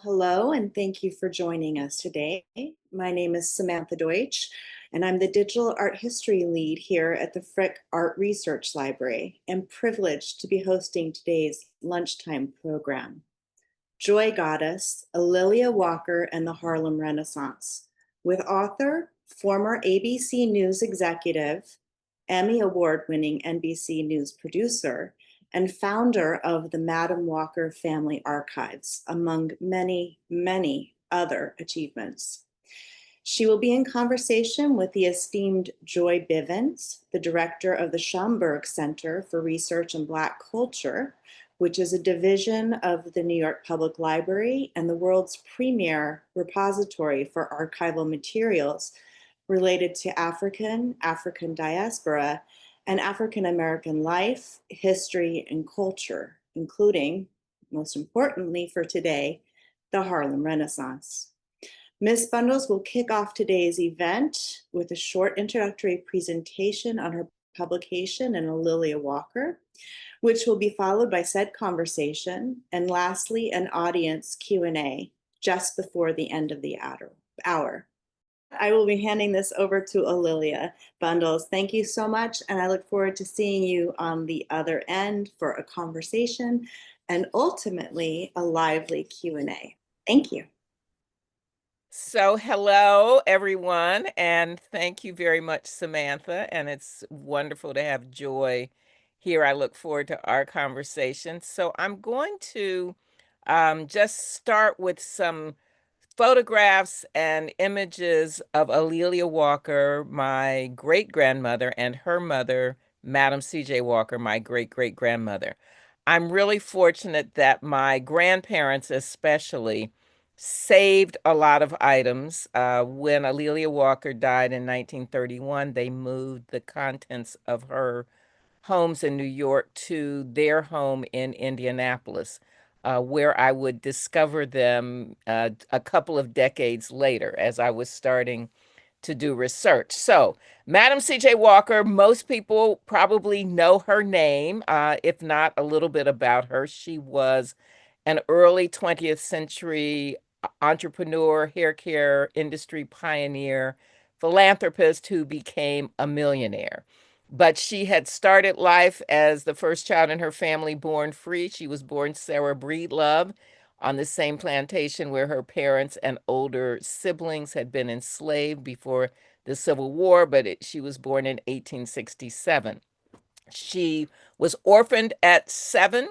Hello, and thank you for joining us today. My name is Samantha Deutch, and I'm the Digital Art History Lead here at the Frick Art Research Library, and privileged to be hosting today's lunchtime program. Joy Goddess, Alilia Walker and the Harlem Renaissance, with author, former ABC News executive, Emmy Award-winning NBC News producer, and founder of the Madam Walker Family Archives, among many, many other achievements. She will be in conversation with the esteemed Joy Bivins, the director of the Schomburg Center for Research in Black Culture, which is a division of the New York Public Library and the world's premier repository for archival materials related to African diaspora, and African American life, history, and culture, including, most importantly for today, the Harlem Renaissance. Ms. Bundles will kick off today's event with a short introductory presentation on her publication and Alilia Walker, which will be followed by said conversation, and lastly, an audience Q&A just before the end of the hour. I will be handing this over to Alilia Bundles. Thank you so much, and I look forward to seeing you on the other end for a conversation and ultimately a lively Q&A. Thank you. So hello, everyone, and thank you very much, Samantha, and it's wonderful to have Joy here. I look forward to our conversation. So I'm going to just start with some photographs and images of Alilia Walker, my great-grandmother, and her mother, Madam C.J. Walker, my great-great-grandmother. I'm really fortunate that my grandparents especially saved a lot of items. When Alilia Walker died in 1931, they moved the contents of her homes in New York to their home in Indianapolis, where I would discover them a couple of decades later as I was starting to do research. So, Madam C.J. Walker, most people probably know her name, if not a little bit about her. She was an early 20th century entrepreneur, hair care industry pioneer, philanthropist who became a millionaire. But she had started life as the first child in her family born free. She was born Sarah Breedlove on the same plantation where her parents and older siblings had been enslaved before the Civil War, but she was born in 1867. She was orphaned at 7,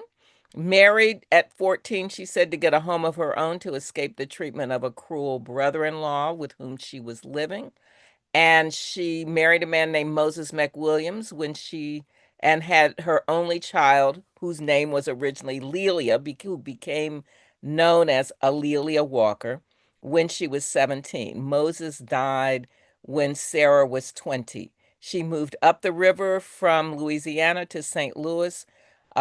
married at 14, she said, to get a home of her own to escape the treatment of a cruel brother-in-law with whom she was living. And she married a man named Moses McWilliams and had her only child, whose name was originally Lelia, who became known as Alilia Walker, when she was 17. Moses died when Sarah was 20. She moved up the river from Louisiana to St. Louis,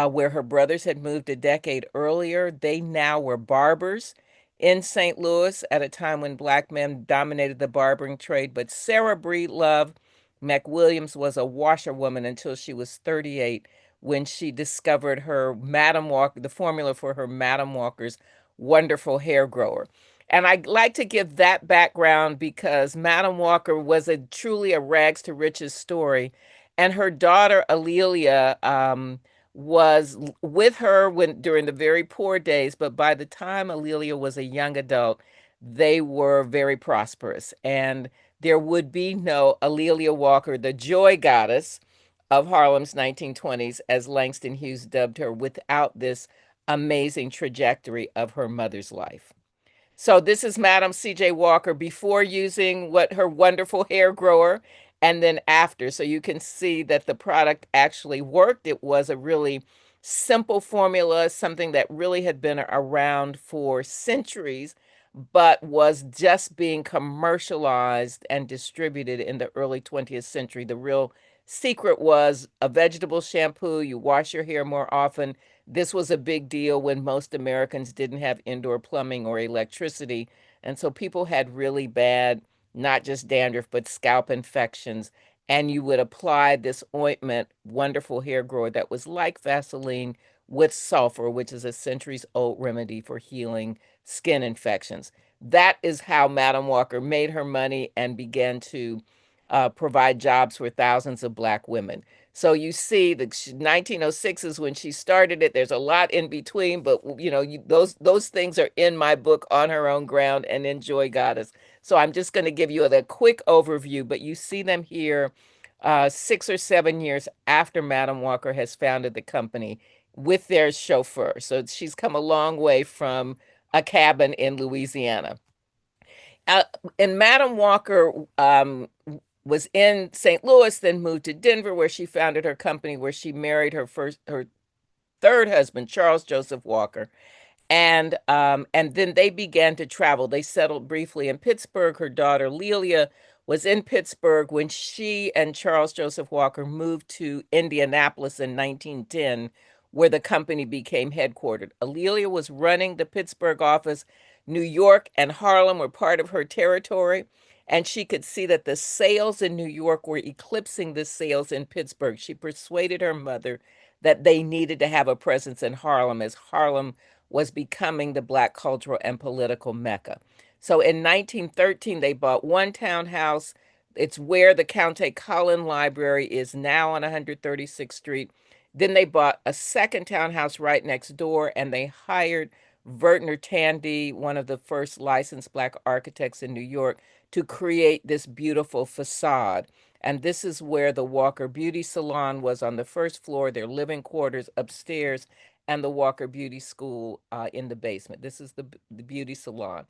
where her brothers had moved a decade earlier. They now were barbers in St. Louis at a time when Black men dominated the barbering trade. But Sarah Breedlove McWilliams was a washerwoman until she was 38, when she discovered her Madam Walker, the formula for her Madam Walker's wonderful hair grower. And I like to give that background because Madam Walker was truly a rags to riches story. And her daughter, Alilia, was with her during the very poor days, but by the time Alilia was a young adult, they were very prosperous. And there would be no Alilia Walker, the joy goddess of Harlem's 1920s, as Langston Hughes dubbed her, without this amazing trajectory of her mother's life. So this is Madam C.J. Walker before using her wonderful hair grower, and then after. So you can see that the product actually worked. It was a really simple formula, something that really had been around for centuries, but was just being commercialized and distributed in the early 20th century. The real secret was a vegetable shampoo. You wash your hair more often. This was a big deal when most Americans didn't have indoor plumbing or electricity. And so people had really bad, not just dandruff, but scalp infections. And you would apply this ointment, wonderful hair grower that was like Vaseline, with sulfur, which is a centuries old remedy for healing skin infections. That is how Madam Walker made her money and began to provide jobs for thousands of Black women. So you see, the 1906 is when she started it. There's a lot in between, but those things are in my book, On Her Own Ground and in Joy Goddess. So I'm just going to give you a quick overview, but you see them here 6 or 7 years after Madam Walker has founded the company with their chauffeur. So she's come a long way from a cabin in Louisiana. Uh, and Madam Walker was in St. Louis, then moved to Denver, where she founded her company, where she married her third husband, Charles Joseph Walker. And then they began to travel. They settled briefly in Pittsburgh. Her daughter Lelia was in Pittsburgh when she and Charles Joseph Walker moved to Indianapolis in 1910, where the company became headquartered. Lelia was running the Pittsburgh office. New York and Harlem were part of her territory, and she could see that the sales in New York were eclipsing the sales in Pittsburgh. She persuaded her mother that they needed to have a presence in Harlem, as Harlem was becoming the Black cultural and political mecca. So in 1913, they bought one townhouse. It's where the Countee Cullen Library is now on 136th Street. Then they bought a second townhouse right next door, and they hired Vertner Tandy, one of the first licensed Black architects in New York, to create this beautiful facade. And this is where the Walker Beauty Salon was, on the first floor, their living quarters upstairs, and the Walker Beauty School in the basement. This is the beauty salon.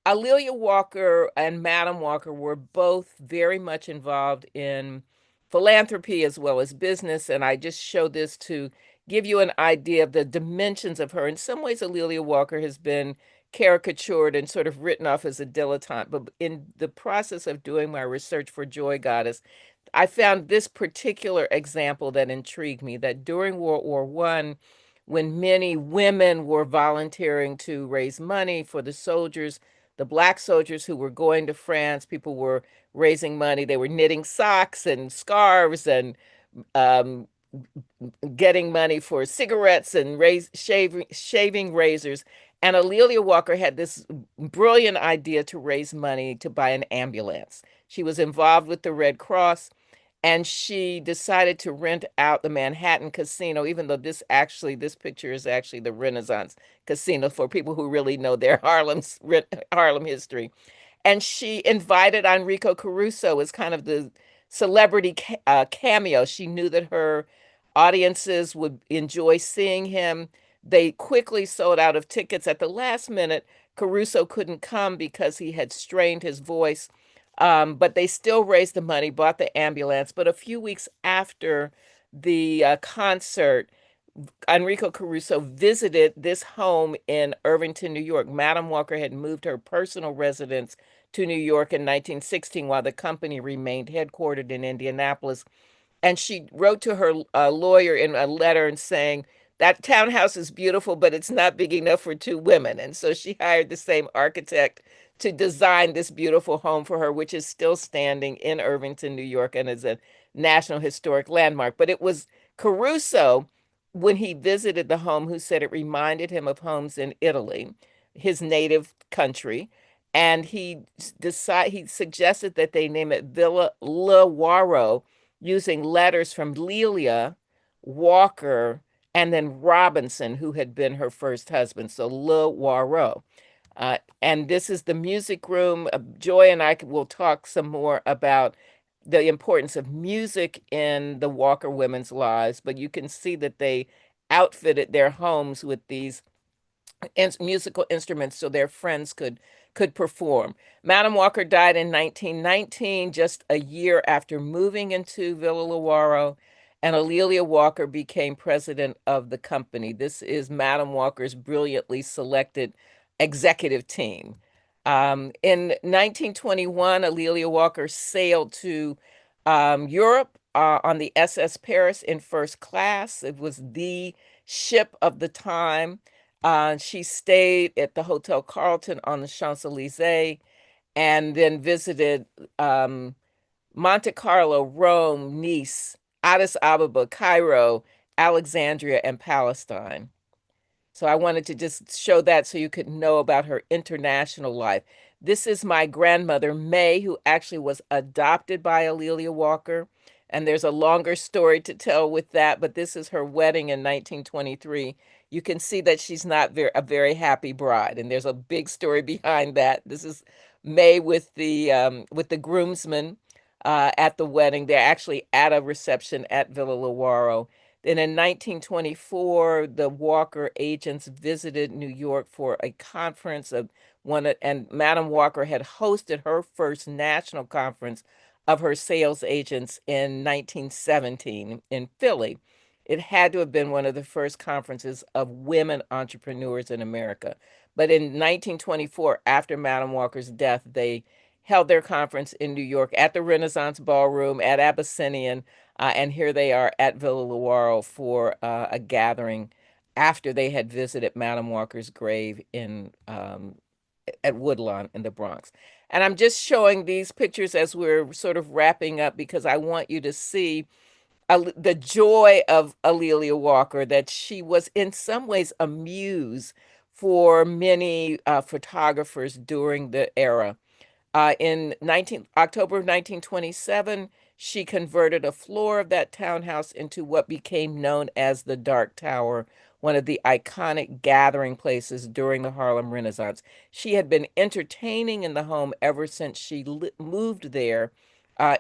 Alelia Walker and Madam Walker were both very much involved in philanthropy as well as business. And I just show this to give you an idea of the dimensions of her. In some ways, Alelia Walker has been caricatured and sort of written off as a dilettante. But in the process of doing my research for Joy Goddess, I found this particular example that intrigued me, that during World War I, when many women were volunteering to raise money for the soldiers, the Black soldiers who were going to France, people were raising money. They were knitting socks and scarves and um, getting money for cigarettes and shaving razors. And Alelia Walker had this brilliant idea to raise money to buy an ambulance. She was involved with the Red Cross, and she decided to rent out the Manhattan Casino, even though this picture is actually the Renaissance Casino for people who really know their Harlem history. And she invited Enrico Caruso as kind of the celebrity cameo. She knew that her audiences would enjoy seeing him. They quickly sold out of tickets at the last minute. Caruso couldn't come because he had strained his voice, but they still raised the money, bought the ambulance. But a few weeks after the concert, Enrico Caruso visited this home in Irvington, New York. Madam Walker had moved her personal residence to New York in 1916 while the company remained headquartered in Indianapolis. And she wrote to her lawyer in a letter and saying, that townhouse is beautiful, but it's not big enough for two women. And so she hired the same architect to design this beautiful home for her, which is still standing in Irvington, New York, and is a National Historic Landmark. But it was Caruso, when he visited the home, who said it reminded him of homes in Italy, his native country. And he suggested that they name it Villa Lewaro, using letters from Lelia, Walker, and then Robinson, who had been her first husband. So Lewaro. And this is the music room. Joy and I will talk some more about the importance of music in the Walker women's lives, but you can see that they outfitted their homes with these musical instruments so their friends could perform. Madam Walker died in 1919, just a year after moving into Villa Lewaro, and Alelia Walker became president of the company. This is Madam Walker's brilliantly selected executive team. In 1921, Alelia Walker sailed to Europe on the SS Paris in first class. It was the ship of the time. She stayed at the Hotel Carlton on the Champs-Élysées, and then visited Monte Carlo, Rome, Nice, Addis Ababa, Cairo, Alexandria and Palestine. So I wanted to just show that so you could know about her international life. This is my grandmother, May, who actually was adopted by Alelia Walker. And there's a longer story to tell with that, but this is her wedding in 1923. You can see that she's not a very happy bride, and there's a big story behind that. This is May with the groomsmen at the wedding. They're actually at a reception at Villa Lawaro. Then in 1924, the Walker agents visited New York for a conference of and Madam Walker had hosted her first national conference of her sales agents in 1917 in Philly. It had to have been one of the first conferences of women entrepreneurs in America. But in 1924, after Madam Walker's death, they held their conference in New York at the Renaissance Ballroom at Abyssinian, and here they are at Villa Lawaro for a gathering after they had visited Madam Walker's grave at Woodlawn in the Bronx. And I'm just showing these pictures as we're sort of wrapping up because I want you to see the joy of Alelia Walker, that she was in some ways a muse for many photographers during the era. In October of 1927, she converted a floor of that townhouse into what became known as the Dark Tower, one of the iconic gathering places during the Harlem Renaissance. She had been entertaining in the home ever since she moved there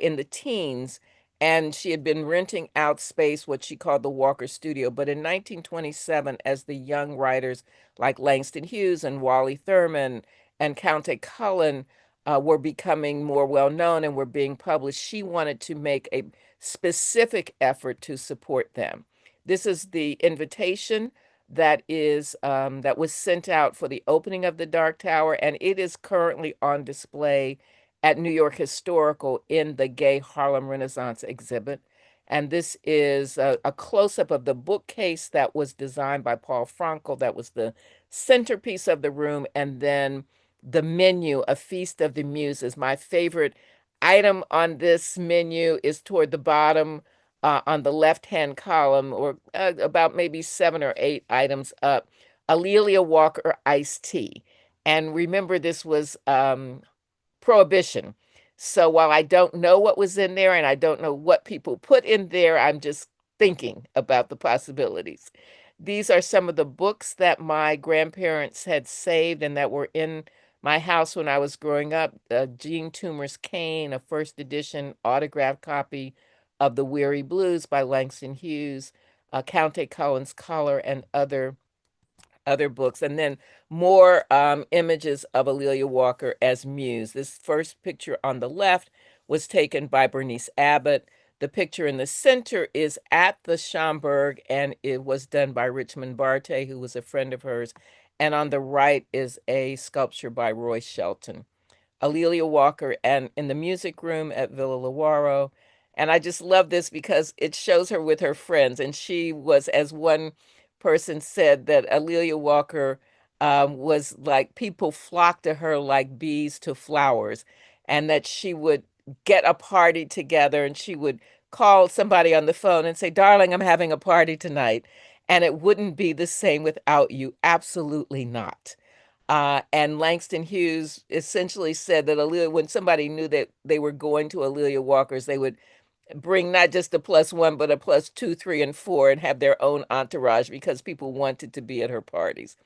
in the teens, and she had been renting out space, what she called the Walker Studio. But in 1927, as the young writers like Langston Hughes and Wally Thurman and Countee Cullen were becoming more well known and were being published, she wanted to make a specific effort to support them. This is the invitation that was sent out for the opening of the Dark Tower, and it is currently on display at New York Historical in the Gay Harlem Renaissance exhibit. And this is a close-up of the bookcase that was designed by Paul Frankel. That was the centerpiece of the room, and then the menu, A Feast of the Muses. My favorite item on this menu is toward the bottom on the left-hand column, or about maybe 7 or 8 items up, Alelia Walker iced tea. And remember, this was Prohibition. So while I don't know what was in there and I don't know what people put in there, I'm just thinking about the possibilities. These are some of the books that my grandparents had saved and that were in my house when I was growing up. Jean Toomer's Cane, a first edition autographed copy of The Weary Blues by Langston Hughes, Countee Cullen's Color, and other books, and then more images of Alelia Walker as muse. This first picture on the left was taken by Bernice Abbott. The picture in the center is at the Schomburg, and it was done by Richmond Barte, who was a friend of hers. And on the right is a sculpture by Roy Shelton. Alelia Walker and in the music room at Villa Lawaro. And I just love this because it shows her with her friends. And she was, as one person said, that Alelia Walker was like, people flocked to her like bees to flowers, and that she would get a party together and she would call somebody on the phone and say, "Darling, I'm having a party tonight." And it wouldn't be the same without you. Absolutely not. And Langston Hughes essentially said that when somebody knew that they were going to Alelia Walker's, they would bring not just a +1, but a +2, 3, and 4, and have their own entourage because people wanted to be at her parties.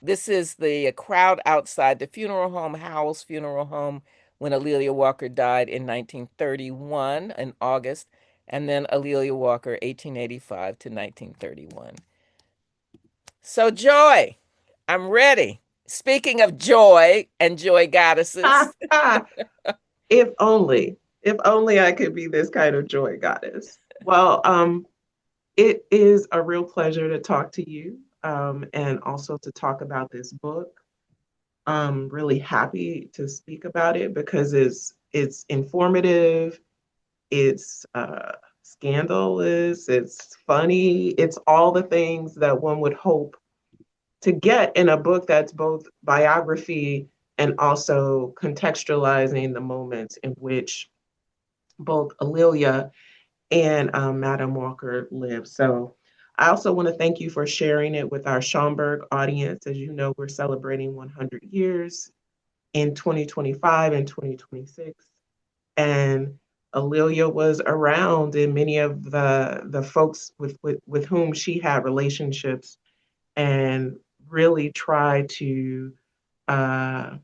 This is the crowd outside the funeral home, Howell's Funeral Home, when Alelia Walker died in 1931 in August, and then Alelia Walker, 1885 to 1931. So, Joy, I'm ready. Speaking of joy and joy goddesses. If only I could be this kind of joy goddess. Well, it is a real pleasure to talk to you, and also to talk about this book. I'm really happy to speak about it because it's informative, it's scandalous, it's funny, it's all the things that one would hope to get in a book that's both biography and also contextualizing the moments in which both Alelia and Madam Walker lived. So I also want to thank you for sharing it with our Schomburg audience. As you know, we're celebrating 100 years in 2025 and 2026. And Alelia was around, and many of the folks with whom she had relationships and really tried to uh,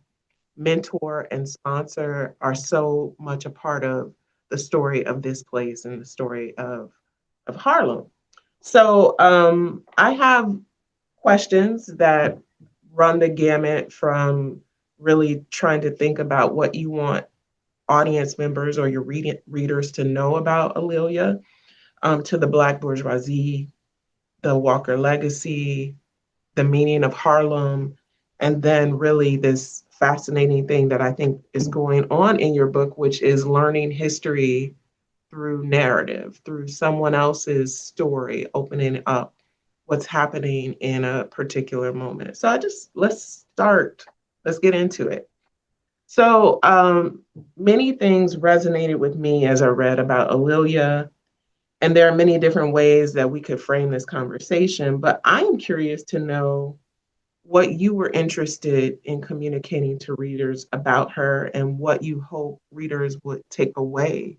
mentor and sponsor are so much a part of the story of this place and the story of Harlem. So I have questions that run the gamut from really trying to think about what you want audience members or your readers to know about Alelia, to the Black bourgeoisie, the Walker legacy, the meaning of Harlem, and then really this fascinating thing that I think is going on in your book, which is learning history through narrative, through someone else's story, opening up what's happening in a particular moment. So let's start, let's get into it. So many things resonated with me as I read about Alelia, and there are many different ways that we could frame this conversation, but I am curious to know what you were interested in communicating to readers about her and what you hope readers would take away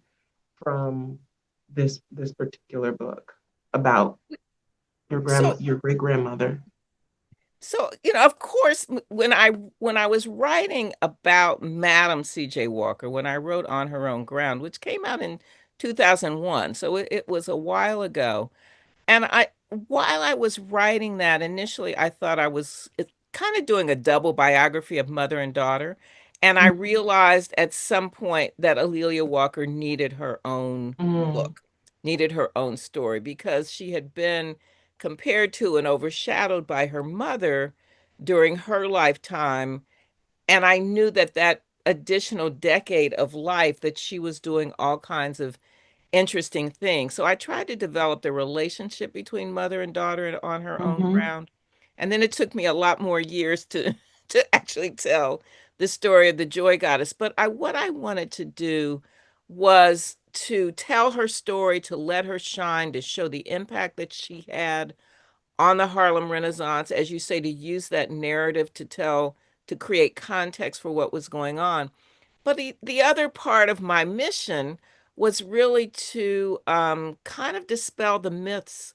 from this particular book about So, your great grandmother. so of course, when I was writing about Madam C.J. Walker, when I wrote On Her Own Ground, which came out in 2001, so it was a while ago. And while I was writing that, initially I thought I was kind of doing a double biography of mother and daughter. And I realized at some point that Alelia Walker needed her own Mm, book, needed her own story, because she had been compared to and overshadowed by her mother during her lifetime. And I knew that that additional decade of life that she was doing all kinds of interesting thing. So I tried to develop the relationship between mother and daughter on her own mhm. ground. And then it took me a lot more years to to actually tell the story of the Joy Goddess. But I what I wanted to do was to tell her story, to let her shine, to show the impact that she had on the Harlem Renaissance, as you say, to use that narrative to tell, to create context for what was going on. But the other part of my mission was really to kind of dispel the myths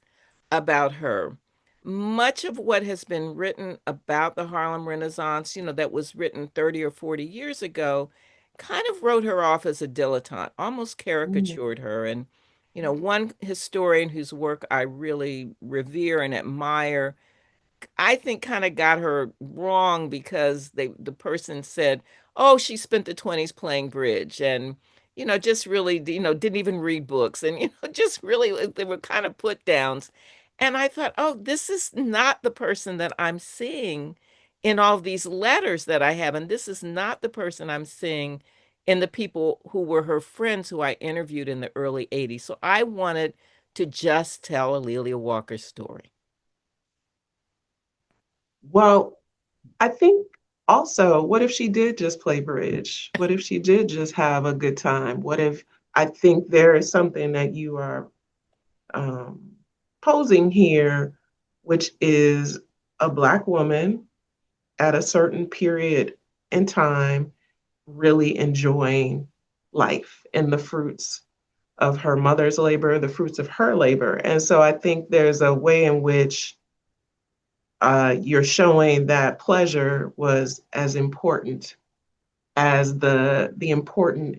about her. Much of what has been written about the Harlem Renaissance, that was written 30 or 40 years ago, kind of wrote her off as a dilettante, almost Mm, caricatured her. And, one historian whose work I really revere and admire, I think kind of got her wrong because the person said, "Oh, she spent the 20s playing bridge," and just really didn't even read books, and just really they were kind of put downs. And I thought, "Oh, this is not the person that I'm seeing in all these letters that I have, and this is not the person I'm seeing in the people who were her friends who I interviewed in the early 80s." So I wanted to just tell Alelia Walker's story. well, I think also, what if she did just play bridge? What if she did just have a good time? What if I think there is something that you are um, posing here, which is a Black woman at a certain period in time really enjoying life and the fruits of her mother's labor, the fruits of her labor. And so I think there's a way in which you're showing that pleasure was as important as the important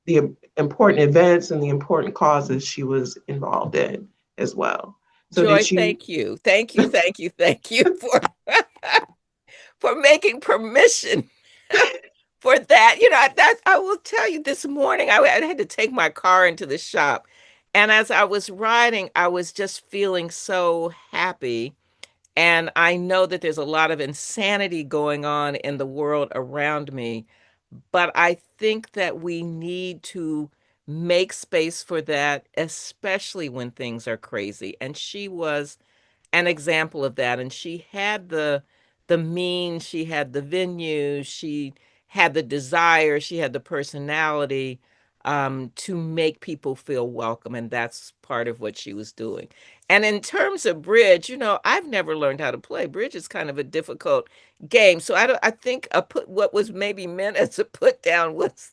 events and the important causes she was involved in as well. So Joy, did you? thank you. Thank you, thank you, thank you for for making permission for that. I will tell you this morning, I had to take my car into the shop. And as I was riding, I was just feeling so happy. And I know that there's a lot of insanity going on in the world around me, but I think that we need to make space for that, especially when things are crazy. And she was an example of that. And she had the means, she had the venue, she had the desire, she had the personality. to make people feel welcome. And that's part of what she was doing. And in terms of bridge, I've never learned how to play. Bridge is kind of a difficult game. So I think what was maybe meant as a put down was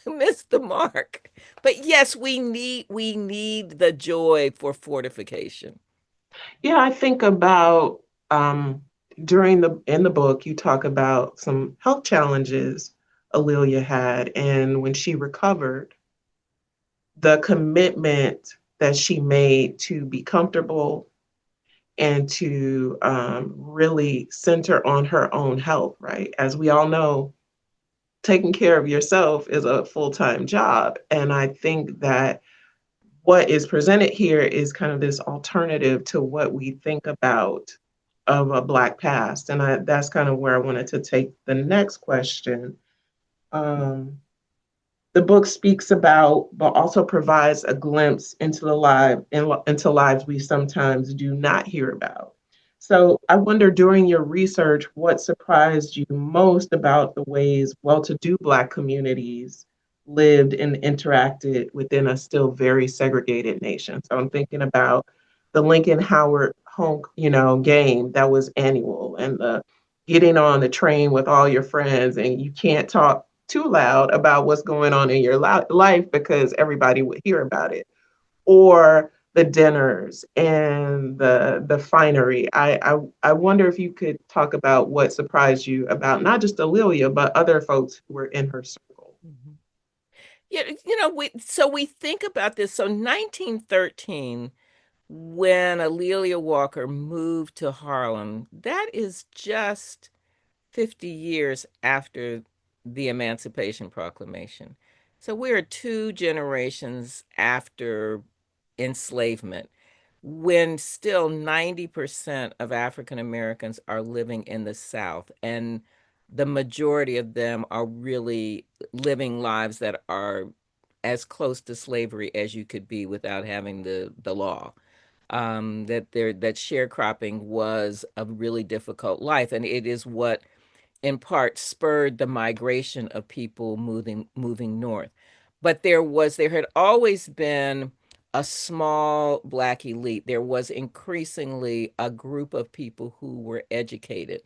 missed the mark. But yes, we need the joy for fortification. Yeah, I think about in the book, you talk about some health challenges Alelia had, and when she recovered, the commitment that she made to be comfortable and to really center on her own health, right? As we all know, taking care of yourself is a full-time job. And I think that what is presented here is kind of this alternative to what we think about of a Black past. And that's kind of where I wanted to take the next question. Um, the book speaks about, but also provides a glimpse into into lives we sometimes do not hear about. So I wonder, during your research, what surprised you most about the ways well-to-do Black communities lived and interacted within a still very segregated nation? So I'm thinking about the Lincoln Howard home, game that was annual, and the getting on the train with all your friends, and you can't talk too loud about what's going on in your life because everybody would hear about it, or the dinners and the finery. I wonder if you could talk about what surprised you about not just Alelia, but other folks who were in her circle. Mhm. Yeah, we think about this. So 1913, when Alelia Walker moved to Harlem, that is just 50 years after the Emancipation Proclamation. So we're two generations after enslavement, when still 90% of African Americans are living in the South, and the majority of them are really living lives that are as close to slavery as you could be without having the law. That sharecropping was a really difficult life, and it is what in part spurred the migration of people moving north. But there had always been a small Black elite. There was increasingly a group of people who were educated.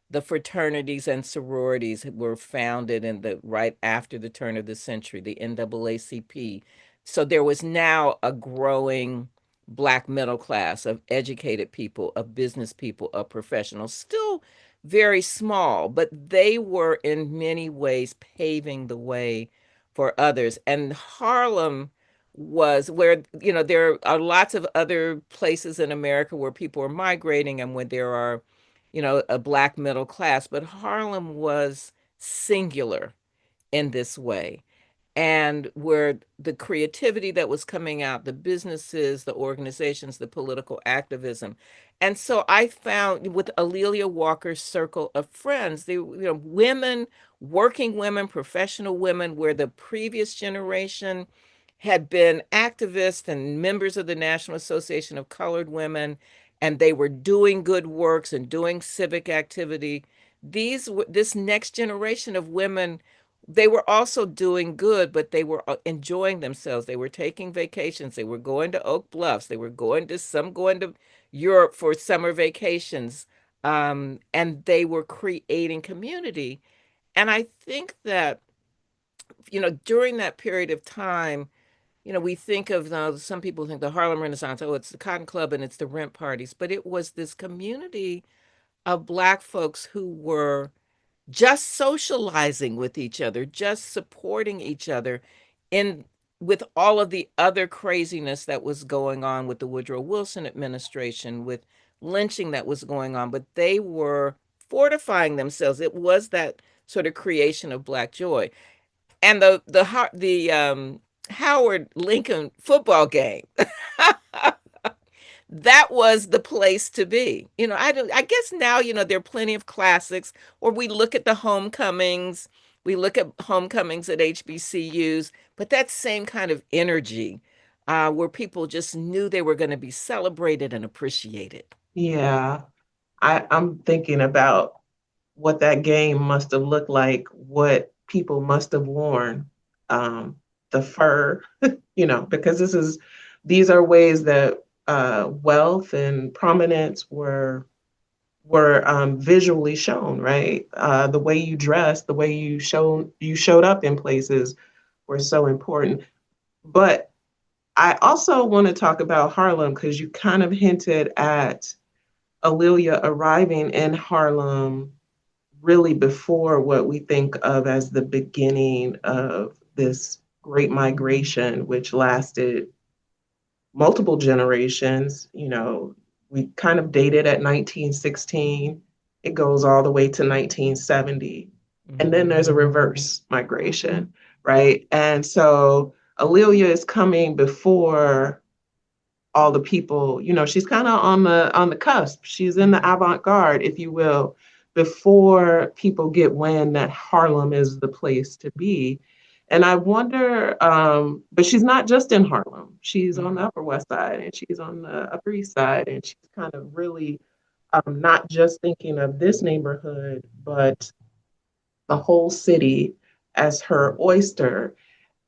The fraternities and sororities were founded in the right after the turn of the century, the NAACP. So there was now a growing Black middle class of educated people, of business people, of professionals, still very small, but they were in many ways paving the way for others. And Harlem was where, there are lots of other places in America where people are migrating and where there are, a Black middle class, but Harlem was singular in this way, and where the creativity that was coming out, the businesses, the organizations, the political activism. And so I found with Alelia Walker's circle of friends, women, working women, professional women, where the previous generation had been activists and members of the National Association of Colored Women, and they were doing good works and doing civic activity. This next generation of women, they were also doing good, but they were enjoying themselves. They were taking vacations. They were going to Oak Bluffs. They were going to Europe for summer vacations. And they were creating community. And I think that, during that period of time, we think of, some people think the Harlem Renaissance, oh, it's the Cotton Club and it's the rent parties, but it was this community of Black folks who were just socializing with each other, just supporting each other in with all of the other craziness that was going on with the Woodrow Wilson administration, with lynching that was going on, but they were fortifying themselves. It was that sort of creation of Black joy. And the Howard Lincoln football game, that was the place to be. I guess now, there are plenty of classics, or we look at the homecomings, we look at homecomings at HBCUs, but that same kind of energy, where people just knew they were going to be celebrated and appreciated. Yeah, I'm thinking about what that game must have looked like, what people must have worn. Um, the fur, because these are ways that wealth and prominence were visually shown, right? The way you dressed, the way you showed up in places were so important. But I also want to talk about Harlem because you kind of hinted at Aaliyah arriving in Harlem really before what we think of as the beginning of this great migration, which lasted multiple generations. We kind of dated at 1916. It goes all the way to 1970. And then there's a reverse migration, right? And so Aaliyah is coming before all the people, she's kind of on the cusp. She's in the avant-garde, if you will, before people get wind that Harlem is the place to be. And I wonder, but she's not just in Harlem. She's on the Upper West Side and she's on the Upper East Side, and she's kind of really not just thinking of this neighborhood, but the whole city as her oyster.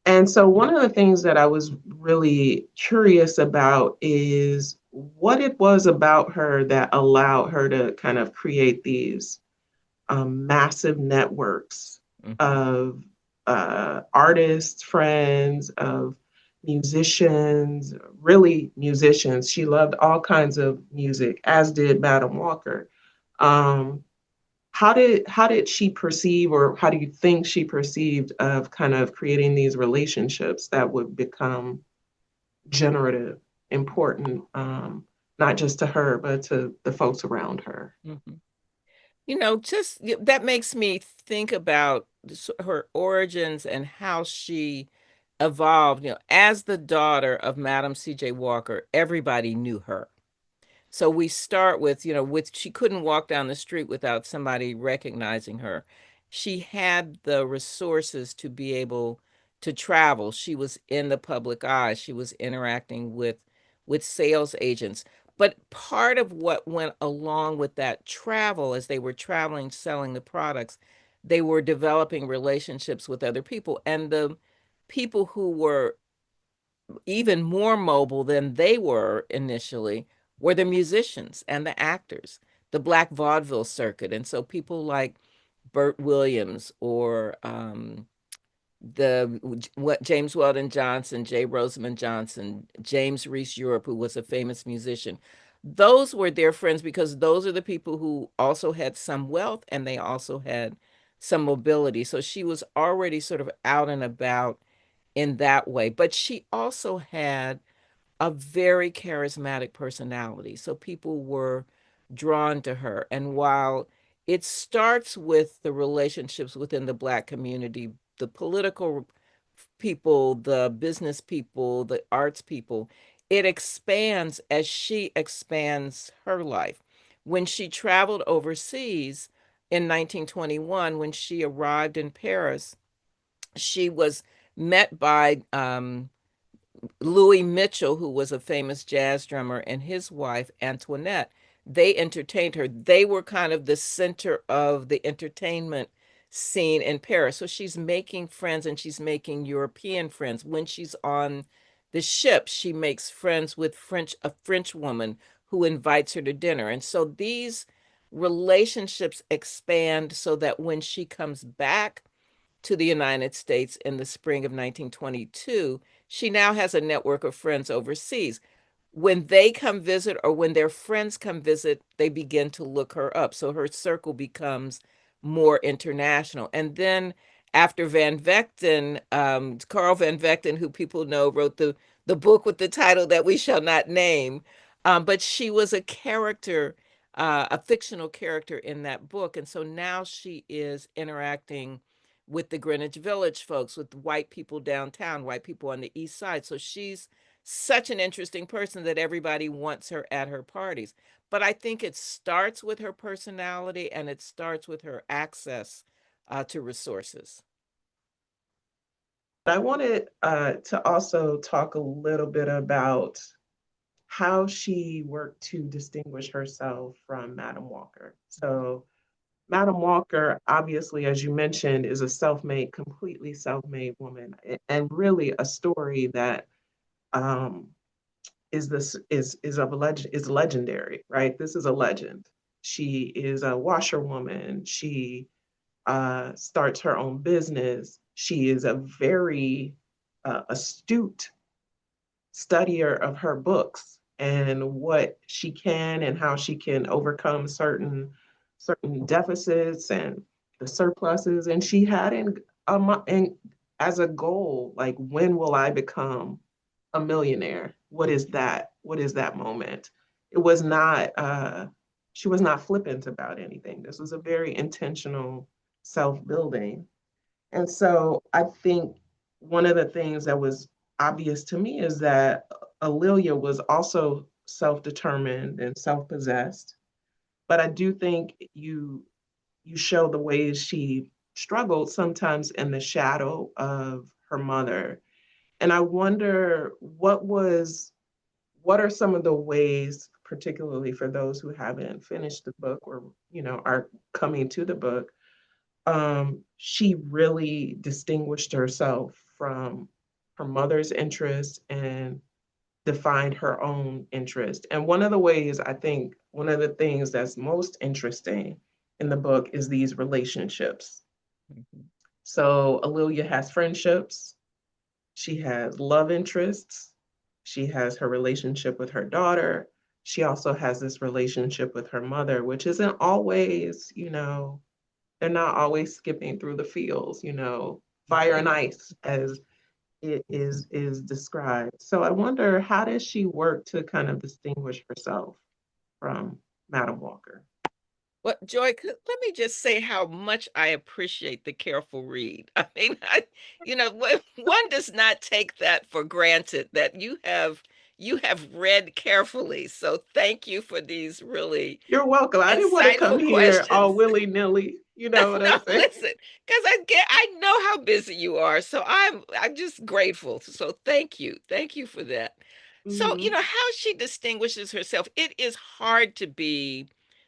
And so one of the things that I was really curious about is what it was about her that allowed her to kind of create these massive networks of artists, friends, of musicians, really musicians. She loved all kinds of music, as did Madam Walker. Um, how did she perceive, or how do you think she perceived of kind of creating these relationships that would become generative, important, not just to her, but to the folks around her? Just that makes me think about her origins and how she evolved. As the daughter of Madam C.J. Walker, everybody knew her. So we start with she couldn't walk down the street without somebody recognizing her. She had the resources to be able to travel. She was in the public eye. She was interacting with sales agents. But part of what went along with that travel, as they were traveling, selling the products, they were developing relationships with other people. And the people who were even more mobile than they were initially were the musicians and the actors, the Black vaudeville circuit. And so people like Burt Williams or James Weldon Johnson, J. Rosamond Johnson, James Reese Europe, who was a famous musician. Those were their friends because those are the people who also had some wealth and they also had some mobility. So she was already sort of out and about in that way. But she also had a very charismatic personality. So people were drawn to her. And while it starts with the relationships within the Black community, the political people, the business people, the arts people, it expands as she expands her life. When she traveled overseas in 1921, when she arrived in Paris, she was met by Louis Mitchell, who was a famous jazz drummer, and his wife, Antoinette. They entertained her. They were kind of the center of the entertainment scene in Paris. So she's making friends and she's making European friends. When she's on the ship, she makes friends with a French woman who invites her to dinner. And so these relationships expand so that when she comes back to the United States in the spring of 1922, she now has a network of friends overseas. When they come visit or when their friends come visit, they begin to look her up. So her circle becomes more international. And then after Van Vechten, Carl Van Vechten, who people know, wrote the book with the title that we shall not name. But she was a character, a fictional character in that book. And so now she is interacting with the Greenwich Village folks, with white people downtown, white people on the East Side. So she's such an interesting person that everybody wants her at her parties. But I think it starts with her personality and it starts with her access to resources. I wanted to also talk a little bit about how she worked to distinguish herself from Madam Walker. So Madam Walker, obviously, as you mentioned, is a self-made, completely self-made woman, and really a story that um, is this is of a legend is legendary, right? This is a legend. She is a washerwoman. She starts her own business. She is a very astute studier of her books and what she can and how she can overcome certain deficits and the surpluses. And she had in as a goal, like, when will I become a millionaire? What is that? What is that moment? It was not she was not flippant about anything. This was a very intentional self-building. And so I think one of the things that was obvious to me is that Alelia was also self-determined and self-possessed. But I do think you show the ways she struggled sometimes in the shadow of her mother. And I wonder what are some of the ways, particularly for those who haven't finished the book or are coming to the book, she really distinguished herself from her mother's interests and defined her own interest. And one of the ways, I think, one of the things that's most interesting in the book is these relationships. Mhm. So Alelia has friendships, she has love interests, she has her relationship with her daughter. She also has this relationship with her mother, which isn't always, they're not always skipping through the fields, fire and ice, as it is described. So I wonder, how does she work to kind of distinguish herself from Madam Walker? Well, Joy, let me just say how much I appreciate the careful read. I mean, one does not take that for granted that you have read carefully. So thank you for these really You're welcome. I didn't want to come insightful here all questions. willy-nilly. You know what No, I'm saying? listen, because I know how busy you are, so I'm just grateful. So thank you for that. So Hmm. how she distinguishes herself. It is hard to be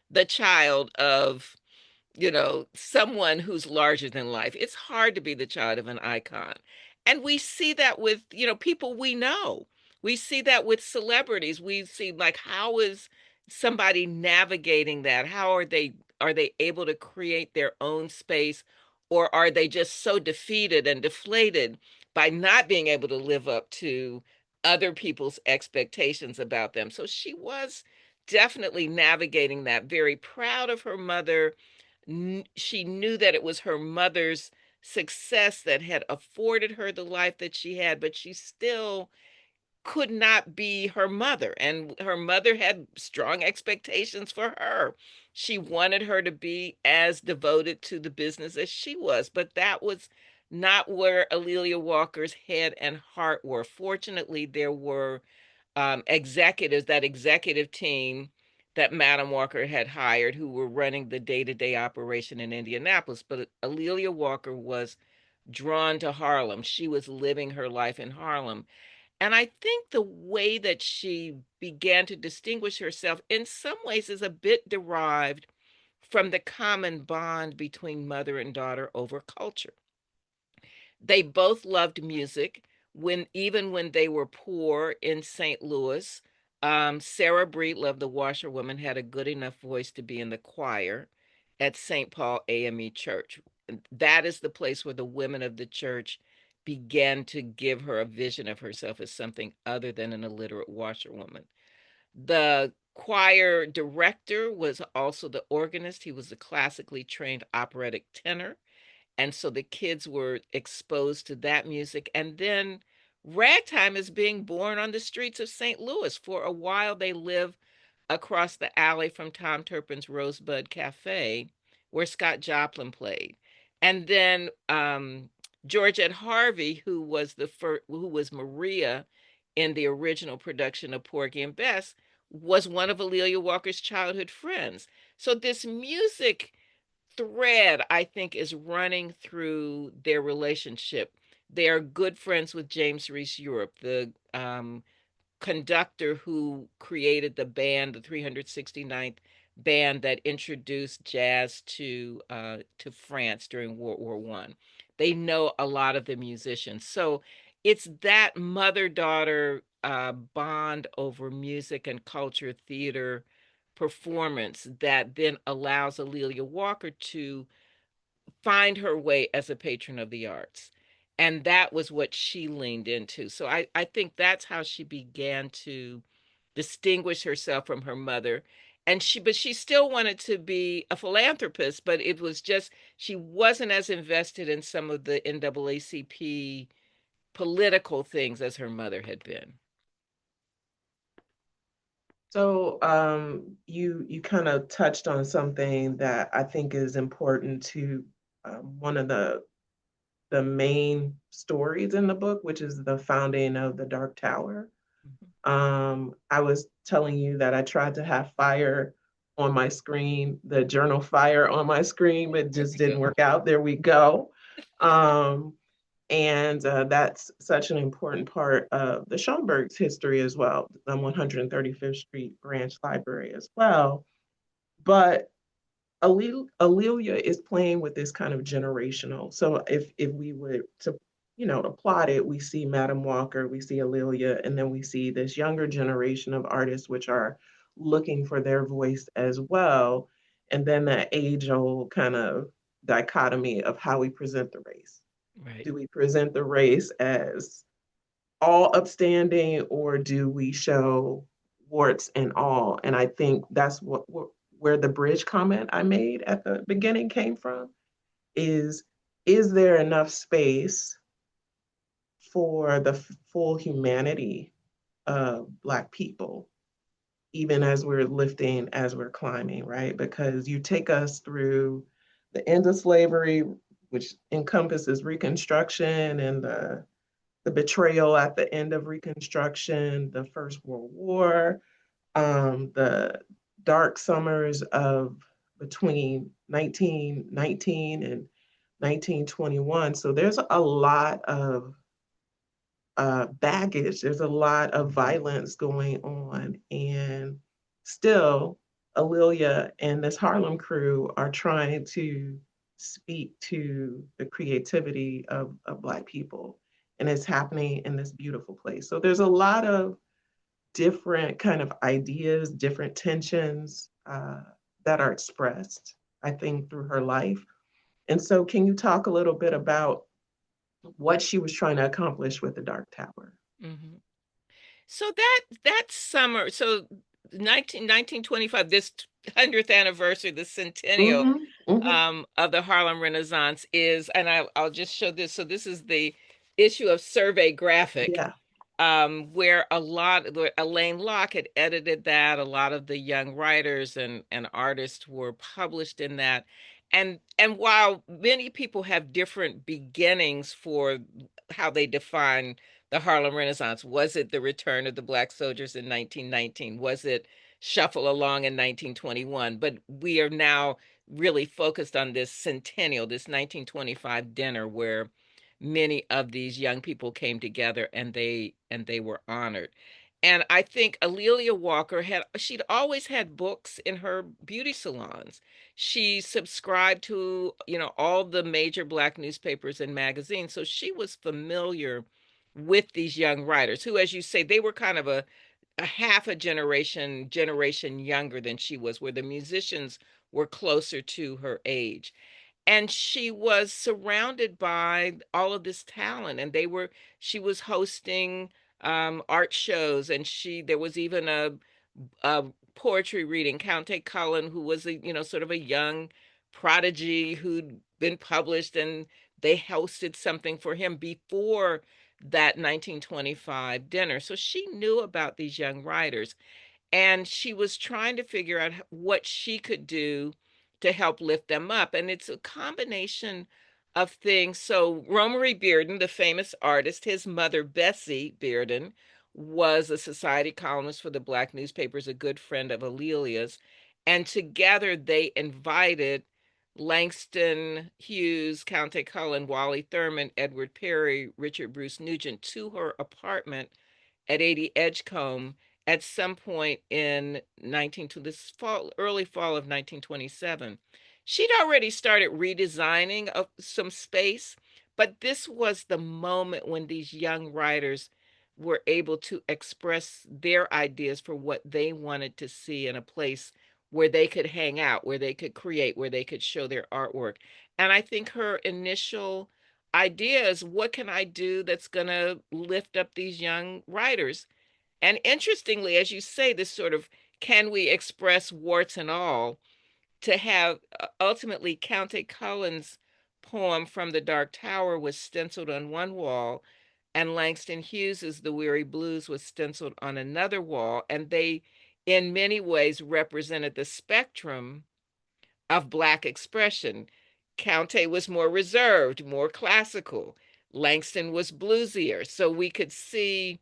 the child of someone who's larger than life. It's hard to be the child of an icon. And we see that with, people we know. We see that with celebrities. We see, like, how is somebody navigating that? How are they able to create their own space, or are they just so defeated and deflated by not being able to live up to other people's expectations about them? So she was definitely navigating that, very proud of her mother. She knew that it was her mother's success that had afforded her the life that she had, but she still could not be her mother. And her mother had strong expectations for her. She wanted her to be as devoted to the business as she was, but that was not where Alelia Walker's head and heart were. Fortunately, there were executives, that executive team that Madam Walker had hired, who were running the day-to-day operation in Indianapolis. But Alelia Walker was drawn to Harlem. She was living her life in Harlem. And I think the way that she began to distinguish herself in some ways is a bit derived from the common bond between mother and daughter over culture. They both loved music. Even when they were poor in St. Louis, Sarah Breed loved the washerwoman, had a good enough voice to be in the choir at St. Paul AME Church. And that is the place where the women of the church began to give her a vision of herself as something other than an illiterate washerwoman. The choir director was also the organist. He was a classically trained operatic tenor, and so the kids were exposed to that music. And then ragtime is being born on the streets of St. Louis. For a while, they lived across the alley from Tom Turpin's Rosebud Cafe, where Scott Joplin played. And then Georgette Harvey, who was Maria in the original production of Porgy and Bess, was one of Alelia Walker's childhood friends. So this music thread, I think, is running through their relationship. They are good friends with James Reese Europe, the conductor who created the band, the 369th band that introduced jazz to France during World War One. They know a lot of the musicians. So it's that mother-daughter bond over music and culture, theater, performance that then allows A'Lelia Walker to find her way as a patron of the arts. And that was what she leaned into. So I think that's how she began to distinguish herself from her mother. But she still wanted to be a philanthropist, but it was just, she wasn't as invested in some of the NAACP political things as her mother had been. So you kind of touched on something that I think is important to one of the main stories in the book, which is the founding of the Dark Tower. I was telling you that I tried to have fire on my screen, the journal fire on my screen, but just didn't work out. There we go. And that's such an important part of the Schomburg's history as well, the 135th Street Branch Library as well. But A'Lelia is playing with this kind of generational. So if we would to plot it, we see Madam Walker, we see A'Lelia, and then we see this younger generation of artists which are looking for their voice as well. And then that age-old kind of dichotomy of how we present the race. Right. Do we present the race as all upstanding, or do we show warts and all? And I think that's where the bridge comment I made at the beginning came from. Is there enough space for the full humanity of Black people, even as we're lifting, as we're climbing, right? Because you take us through the end of slavery, which encompasses Reconstruction and the betrayal at the end of Reconstruction, the First World War, the dark summers of between 1919 and 1921. So there's a lot of baggage, there's a lot of violence going on. And still, A'Lelia and this Harlem crew are trying to speak to the creativity of Black people. And it's happening in this beautiful place. So there's a lot of different kind of ideas, different tensions that are expressed, I think, through her life. And so can you talk a little bit about what she was trying to accomplish with the Dark Tower? Mm-hmm. So that summer, so 1925, this 100th anniversary, the centennial of the Harlem Renaissance is, and I'll just show this. So this is the issue of Survey Graphic. Yeah. Where Elaine Locke had edited that. A lot of the young writers and artists were published in that. And while many people have different beginnings for how they define the Harlem Renaissance, was it the return of the Black soldiers in 1919? Was it Shuffle Along in 1921? But we are now really focused on this centennial, this 1925 dinner where many of these young people came together and they were honored. And I think A'Lelia Walker she'd always had books in her beauty salons. She subscribed to, all the major Black newspapers and magazines. So she was familiar with these young writers who, as you say, they were kind of a half a generation younger than she was, where the musicians were closer to her age. And she was surrounded by all of this talent, and she was hosting art shows, and there was even a poetry reading. Countee Cullen, who was sort of a young prodigy who'd been published, and they hosted something for him before that 1925 dinner. So she knew about these young writers, and she was trying to figure out what she could do to help lift them up. And it's a combination of things. So Romery Bearden, the famous artist, his mother, Bessie Bearden, was a society columnist for the Black newspapers, a good friend of A'Lelia's. And together they invited Langston Hughes, Countee Cullen, Wally Thurman, Edward Perry, Richard Bruce Nugent to her apartment at 80 Edgecombe at some point in early fall of 1927. She'd already started redesigning of some space, but this was the moment when these young writers were able to express their ideas for what they wanted to see in a place where they could hang out, where they could create, where they could show their artwork. And I think her initial idea is, what can I do that's going to lift up these young writers? And interestingly, as you say, this sort of, can we express warts and all, to have ultimately Countee Cullen's poem From the Dark Tower was stenciled on one wall, and Langston Hughes's The Weary Blues was stenciled on another wall. And they, in many ways, represented the spectrum of Black expression. Countee was more reserved, more classical. Langston was bluesier. So we could see,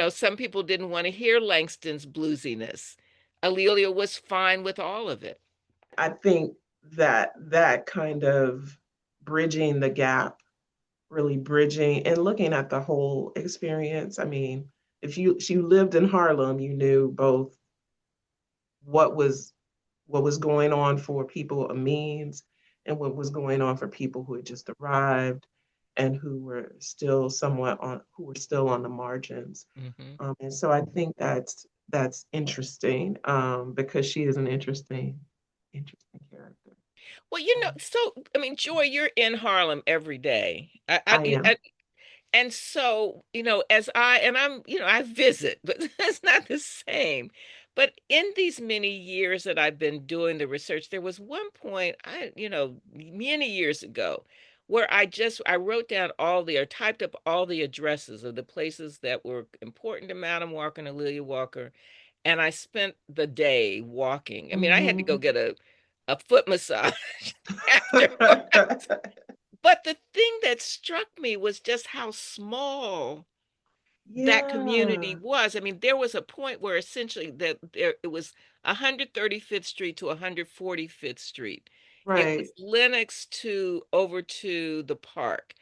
some people didn't want to hear Langston's bluesiness. Alelia was fine with all of it. I think that that kind of bridging the gap, really bridging and looking at the whole experience. I mean, if you lived in Harlem, you knew both what was going on for people of means and what was going on for people who had just arrived and who were still on the margins. And so I think that's interesting, because she is an interesting character. Well, so I mean, Joy, you're in Harlem every day. I am. And so, as I visit, but that's not the same. But in these many years that I've been doing the research, there was one point, many years ago, where I wrote down or typed up all the addresses of the places that were important to Madam Walker and Alelia Walker. And I spent the day walking. I mean, I had to go get a foot massage afterward. But the thing that struck me was just how small that community Yeah, was. I mean, there was a point where essentially it was 135th Street to 145th Street. It right, was Lenox to over to the park.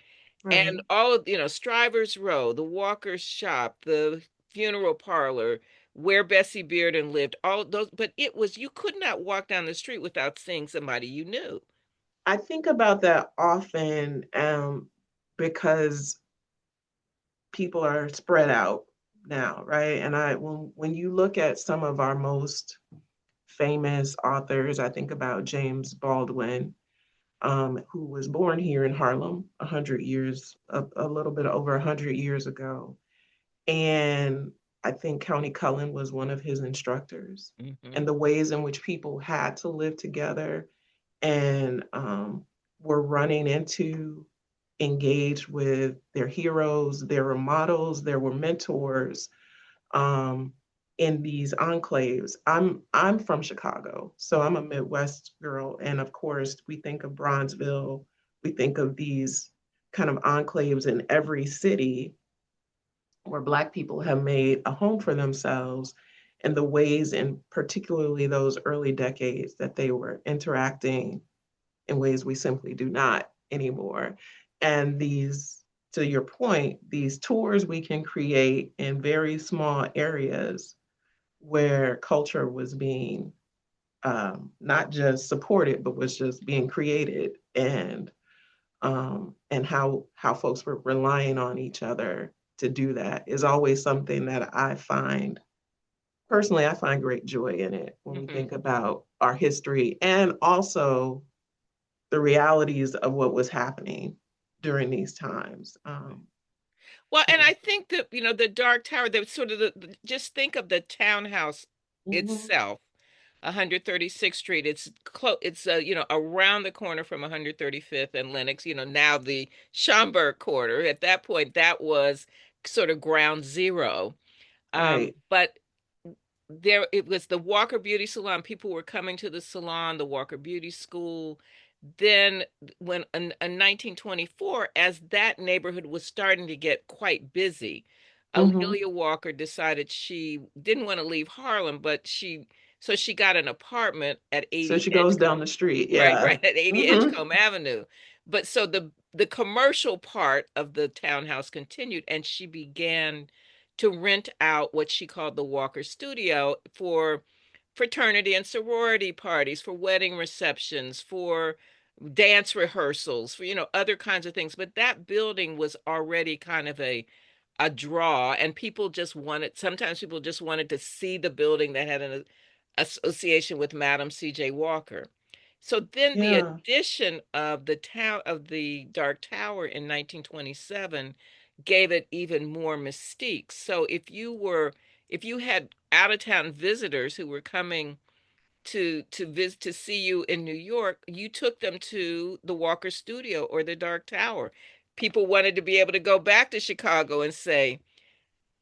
And right. all of, Strivers Row, the Walker's shop, the funeral parlor, where Bessie Bearden lived, all of those. But you could not walk down the street without seeing somebody you knew. I think about that often, because people are spread out now, right? And when you look at some of our most famous authors, I think about James Baldwin, who was born here in Harlem 100 years, a little bit over 100 years ago. And I think Countee Cullen was one of his instructors. Hmm. And the ways in which people had to live together and were running into, engaged with their heroes, there were models, there were mentors, um, in these enclaves. I'm from Chicago, so I'm a Midwest girl, and of course we think of Bronzeville, we think of these kind of enclaves in every city where Black people have made a home for themselves, and the ways, in particularly those early decades, that they were interacting in ways we simply do not anymore. And these, to your point, these tours we can create in very small areas where culture was being, not just supported, but was just being created, and how folks were relying on each other to do that is always something that I find great joy in it when we Hmm. think about our history and also the realities of what was happening during these times. Well, and And I think that, the Dark Tower, that sort of just think of the townhouse mhm, itself, 136th Street. It's around the corner from 135th and Lenox, now the Schomburg quarter. At that point, that was sort of ground zero. right. But there it was the Walker Beauty Salon. People were coming to the salon, the Walker Beauty School. Then when in 1924, as that neighborhood was starting to get quite busy, Hmm. Alelia Walker decided she didn't want to leave Harlem, but she got an apartment at So 80 she goes down Edgecombe. the street. Right, Yeah. right, at 80 Hmm. Edgecombe Avenue. But so the commercial part of the townhouse continued, and she began to rent out what she called the Walker Studio for fraternity and sorority parties, for wedding receptions, for dance rehearsals, for, other kinds of things. But that building was already kind of a draw, and sometimes people just wanted to see the building that had an association with Madam C.J. Walker. So then the Yeah. addition of the Dark Tower in 1927 gave it even more mystique. So if you had out of town visitors who were coming to see you in New York, you took them to the Walker Studio or the Dark Tower. People wanted to be able to go back to Chicago and say,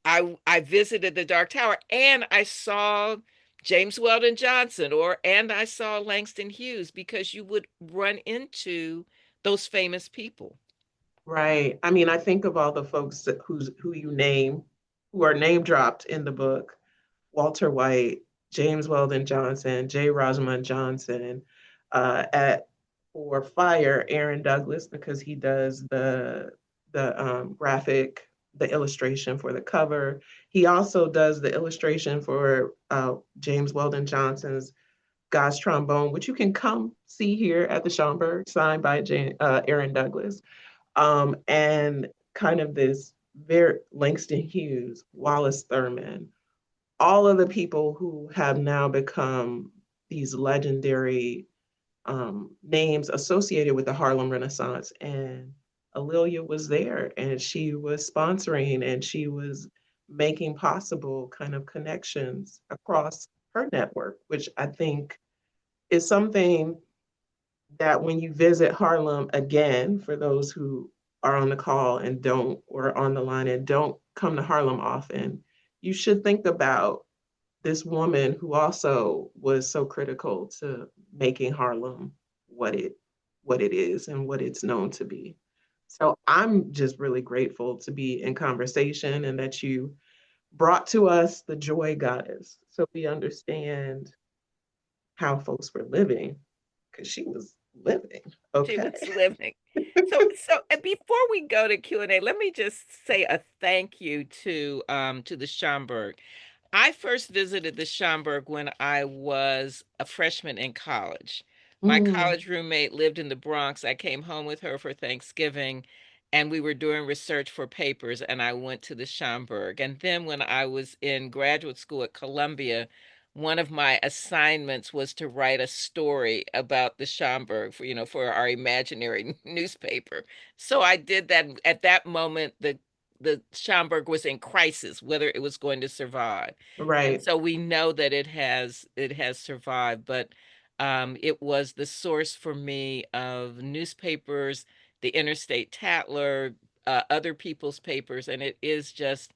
I visited the Dark Tower and I saw James Weldon Johnson, and I saw Langston Hughes, because you would run into those famous people. Right. I mean, I think of all the folks who are name dropped in the book: Walter White, James Weldon Johnson, J. Rosamond Johnson, at for Fire, Aaron Douglas, because he does the illustration for the cover. He also does the illustration for James Weldon Johnson's God's Trombone, which you can come see here at the Schomburg, signed by Aaron Douglas. And kind of this very Langston Hughes, Wallace Thurman, all of the people who have now become these legendary names associated with the Harlem Renaissance. And A'Lelia was there, and she was sponsoring, and she was making possible kind of connections across her network, which I think is something that when you visit Harlem again, for those who are on the call and don't, or on the line and don't come to Harlem often, you should think about this woman who also was so critical to making Harlem what it is and what it's known to be. So I'm just really grateful to be in conversation, and that you brought to us the Joy Goddess, so we understand how folks were living, because she was living. She Okay. was living. So before we go to Q&A, let me just say a thank you to the Schomburg. I first visited the Schomburg when I was a freshman in college. My Mm, college roommate lived in the Bronx. I came home with her for Thanksgiving, and we were doing research for papers, and I went to the Schomburg. And then when I was in graduate school at Columbia, one of my assignments was to write a story about the Schomburg for our imaginary newspaper. So I did that. At that moment, the Schomburg was in crisis, whether it was going to survive. And right. so we know that it has survived, but it was the source for me of newspapers, the Interstate Tatler, other people's papers, and it is just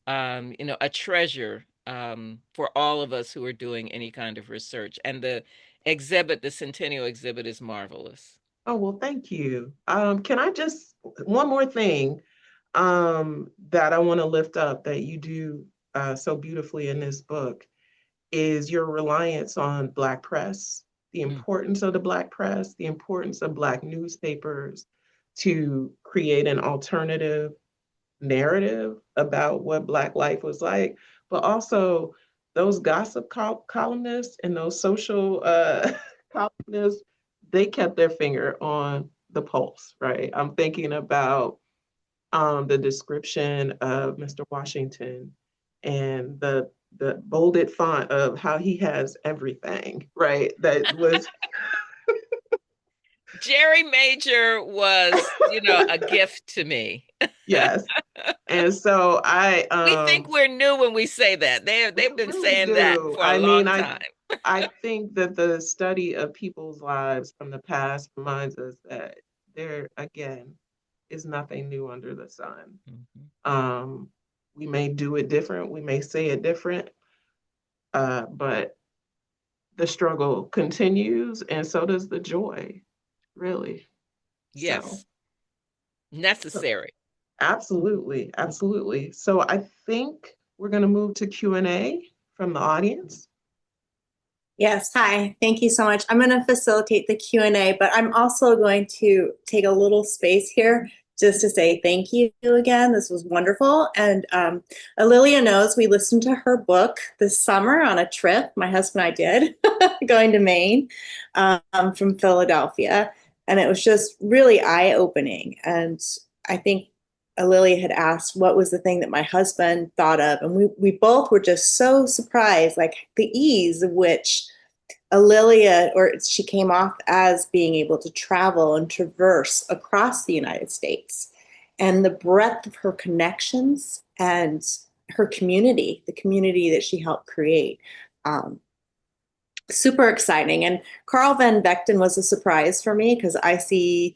a treasure for all of us who are doing any kind of research. And the Centennial exhibit, is marvelous. Oh, well, thank you. Can I just, one more thing that I want to lift up that you do so beautifully in this book is your reliance on Black press, the Mm. importance of the Black press, the importance of Black newspapers to create an alternative narrative about what Black life was like, but also those gossip columnists and those social columnists, they kept their finger on the pulse, right? I'm thinking about the description of Mr. Washington and the bolded font of how he has everything, right? That was Jerry Major was, a gift to me. yes. And so We think we're new when we say that. we They've been really saying that do. for a I mean, long time. I think that the study of people's lives from the past reminds us that there again is nothing new under the sun. Mhm. Um, we may do it different, we may say it different, but the struggle continues, and so does the joy, really. So, Yes, necessary. absolutely, absolutely. So I think we're going to move to Q&A from the audience. Yes, hi. Thank you so much. I'm going to facilitate the Q&A, but I'm also going to take a little space here just to say thank you again. This was wonderful. And Alilia knows we listened to her book this summer on a trip my husband and I did, going to Maine from Philadelphia. And it was just really eye-opening. And I think Alilia had asked what was the thing that my husband thought of. And we both were just so surprised, like the ease of which Alilia, or she came off as being able to travel and traverse across the United States, and the breadth of her connections and her community, the community that she helped create. Um, Super exciting. And Carl Van Vechten was a surprise for me because I've seen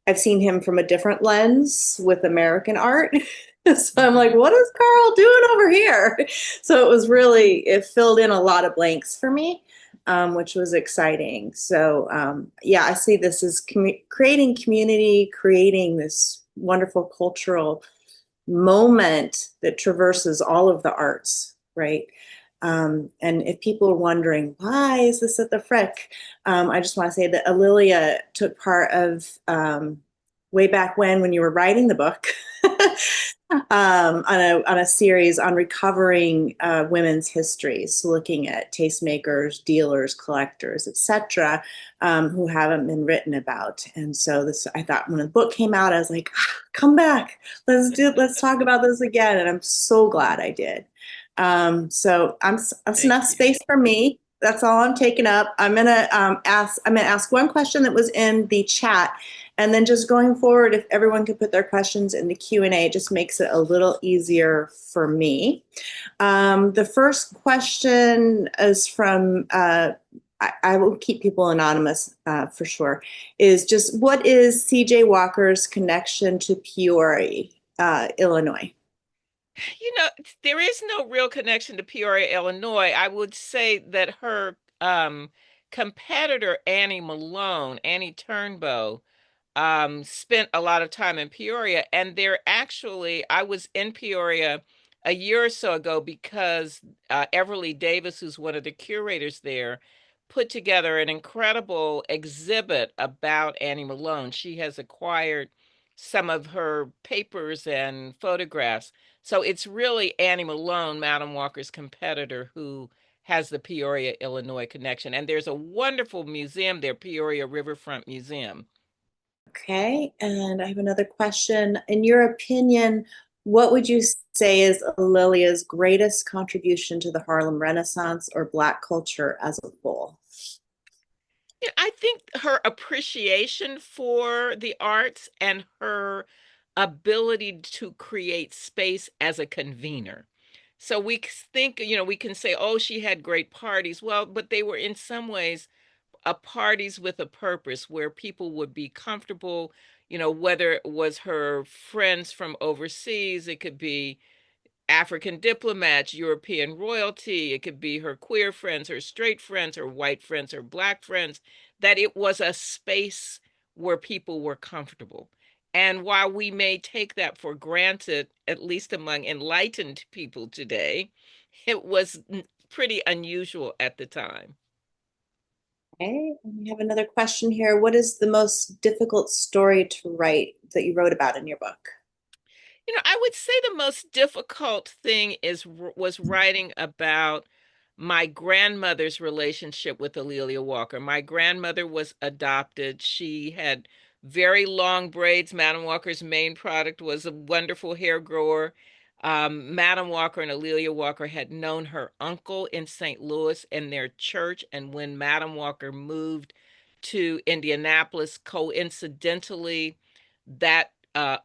him from a different lens with American art. So I'm like, what is Carl doing over here? So it filled in a lot of blanks for me, which was exciting. So yeah, I see this as creating community, creating this wonderful cultural moment that traverses all of the arts, right? And if people are wondering, why is this at the Frick? I just want to say that Alilia took part of way back when you were writing the book on a series on recovering women's histories, so looking at tastemakers, dealers, collectors, etc., who haven't been written about. And so I thought when the book came out, I was like, come back, let's talk about this again. And I'm so glad I did. So that's enough space for me. That's all I'm taking up. I'm gonna ask one question that was in the chat, and then just going forward, if everyone could put their questions in the Q&A, it just makes it a little easier for me. The first question is from I will keep people anonymous for sure. Is just what is C.J. Walker's connection to Peoria, Illinois? There is no real connection to Peoria, Illinois. I would say that her competitor, Annie Turnbow, spent a lot of time in Peoria. And I was in Peoria a year or so ago because Everly Davis, who's one of the curators there, put together an incredible exhibit about Annie Malone. She has acquired some of her papers and photographs. So it's really Annie Malone, Madam Walker's competitor, who has the Peoria, Illinois connection. And there's a wonderful museum there, Peoria Riverfront Museum. Okay, and I have another question. In your opinion, what would you say is Alilia's greatest contribution to the Harlem Renaissance or Black culture as a whole? Yeah, I think her appreciation for the arts and her ability to create space as a convener. So we can say, oh, she had great parties. Well, but they were in some ways parties with a purpose where people would be comfortable, whether it was her friends from overseas, it could be African diplomats, European royalty, it could be her queer friends, her straight friends, her white friends, her black friends, that it was a space where people were comfortable. And while we may take that for granted, at least among enlightened people today, it was pretty unusual at the time. Okay, and we have another question here. What is the most difficult story to write that you wrote about in your book? I would say the most difficult thing was writing about my grandmother's relationship with A'Lelia Walker. My grandmother was adopted. She had very long braids. Madam Walker's main product was a wonderful hair grower. Madam Walker and A'Lelia Walker had known her uncle in St. Louis in their church, and when Madam Walker moved to Indianapolis, coincidentally, that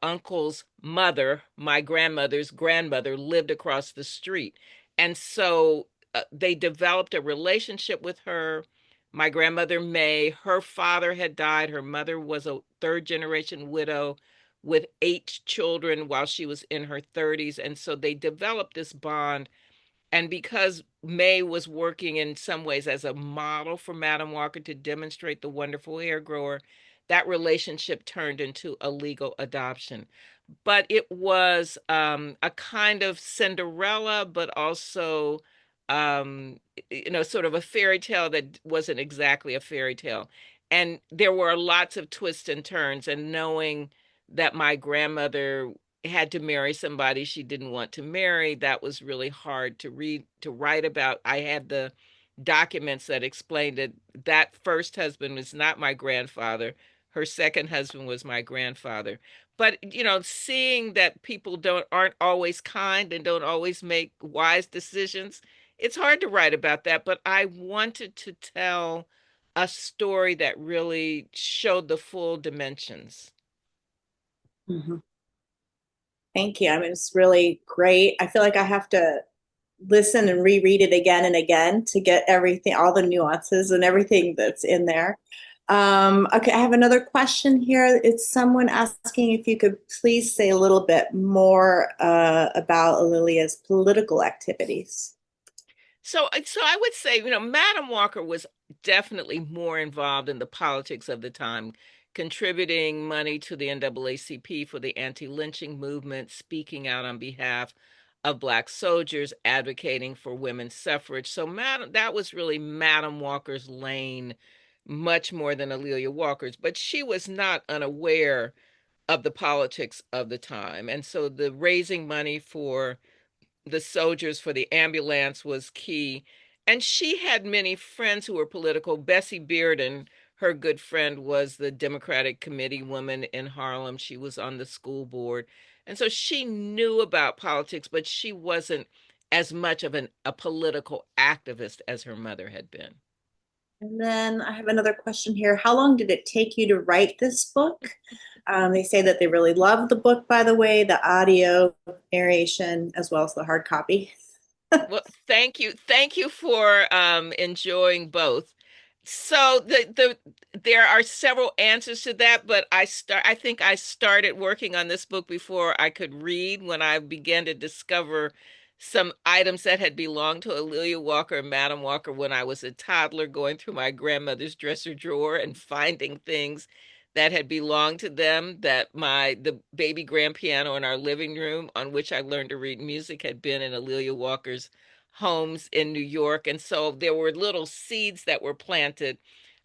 uncle's mother, my grandmother's grandmother, lived across the street. And so they developed a relationship with her. My grandmother, May, her father had died. Her mother was a third generation widow with 8 children while she was in her 30s. And so they developed this bond. And because May was working in some ways as a model for Madam Walker to demonstrate the wonderful hair grower, that relationship turned into a legal adoption. But it was a kind of Cinderella, but also, sort of a fairy tale that wasn't exactly a fairy tale. And there were lots of twists and turns, and knowing that my grandmother had to marry somebody she didn't want to marry. That was really hard to read, to write about. I had the documents that explained that that first husband was not my grandfather. Her second husband was my grandfather. But, seeing that people aren't always kind and don't always make wise decisions, it's hard to write about that. But I wanted to tell a story that really showed the full dimensions. Mhm. Thank you. I mean, it's really great. I feel like I have to listen and reread it again and again to get everything, all the nuances and everything that's in there. Okay, I have another question here. It's someone asking if you could please say a little bit more about Alilia's political activities. So I would say, Madam Walker was definitely more involved in the politics of the time, contributing money to the NAACP for the anti-lynching movement, speaking out on behalf of Black soldiers, advocating for women's suffrage. So that was really Madam Walker's lane, much more than Alelia Walker's. But she was not unaware of the politics of the time. And so the raising money for the soldiers for the ambulance was key. And she had many friends who were political. Bessie Bearden, her good friend, was the Democratic committee woman in Harlem. She was on the school board. And so she knew about politics, but she wasn't as much of a political activist as her mother had been. And then I have another question here. How long did it take you to write this book? They say that they really love the book, by the way, the audio narration, as well as the hard copy. Well, thank you. Thank you for enjoying both. So there are several answers to that, but I think I started working on this book before I could read, when I began to discover some items that had belonged to Alelia Walker and Madam Walker when I was a toddler, going through my grandmother's dresser drawer and finding things that had belonged to them, that the baby grand piano in our living room on which I learned to read music had been in Alelia Walker's homes in New York. And so there were little seeds that were planted.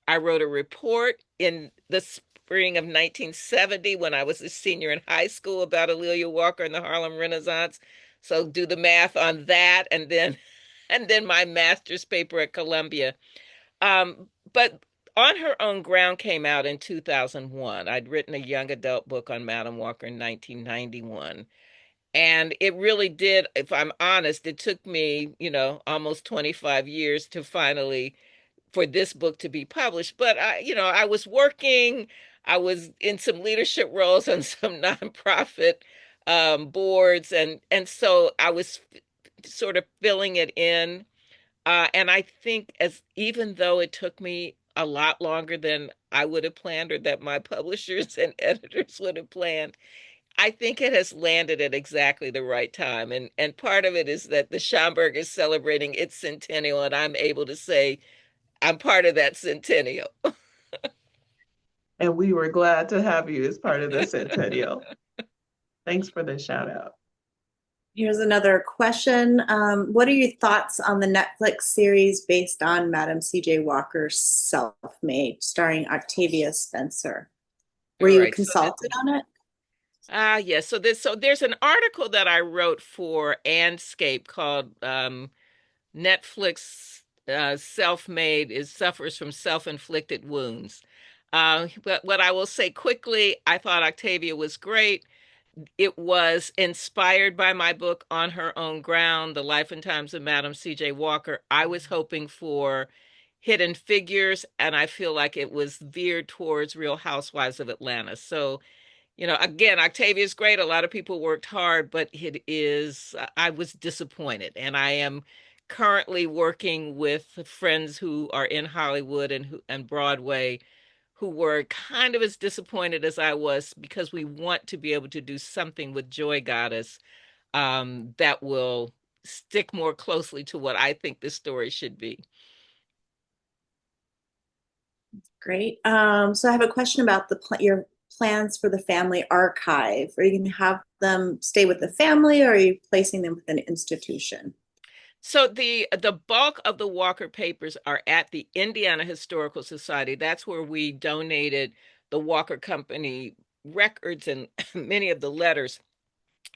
I wrote a report in the spring of 1970 when I was a senior in high school about Alelia Walker and the Harlem Renaissance. So do the math on that, and then my master's paper at Columbia. But On Her Own Ground came out in 2001. I'd written a young adult book on Madam Walker in 1991. And it really did, if I'm honest, it took me, almost 25 years to finally, for this book to be published. But I was working, I was in some leadership roles on some nonprofit boards. And so I was sort of filling it in. And I think, as even though it took me a lot longer than I would have planned, or that my publishers and editors would have planned, I think it has landed at exactly the right time. And part of it is that the Schomburg is celebrating its centennial, and I'm able to say I'm part of that centennial. And we were glad to have you as part of the centennial. Thanks for the shout out. Here's another question. What are your thoughts on the Netflix series based on Madam C.J. Walker's Self-Made, starring Octavia Spencer? Were you consulted on it? Yes. So there's an article that I wrote for Anscape called Netflix Self-Made suffers from self-inflicted wounds. But what I will say quickly, I thought Octavia was great. It was inspired by my book On Her Own Ground, The Life and Times of Madam C.J. Walker. I was hoping for Hidden Figures, and I feel like it was veered towards Real Housewives of Atlanta. So, again, Octavia's great. A lot of people worked hard, but I was disappointed. And I am currently working with friends who are in Hollywood and Broadway, who were kind of as disappointed as I was, because we want to be able to do something with Joy Goddess that will stick more closely to what I think this story should be. Great. So I have a question about your plans for the family archive. Are you going to have them stay with the family, or are you placing them with an institution? So the bulk of the Walker papers are at the Indiana Historical Society. That's where we donated the Walker Company records and many of the letters,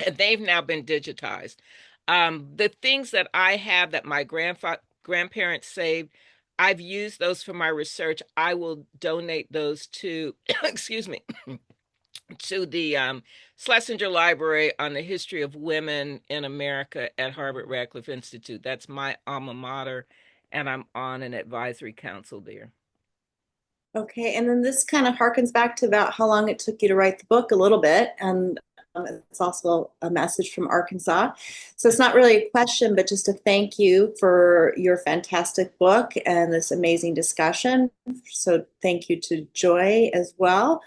and they've now been digitized. The things that I have that my grandparents saved, I've used those for my research. I will donate those to, excuse me, to the Schlesinger Library on the History of Women in America at Harvard Radcliffe Institute. That's my alma mater, and I'm on an advisory council there. Okay, and then this kind of harkens back to about how long it took you to write the book a little bit, and it's also a message from Arkansas. So it's not really a question, but just a thank you for your fantastic book and this amazing discussion. So thank you to Joy as well.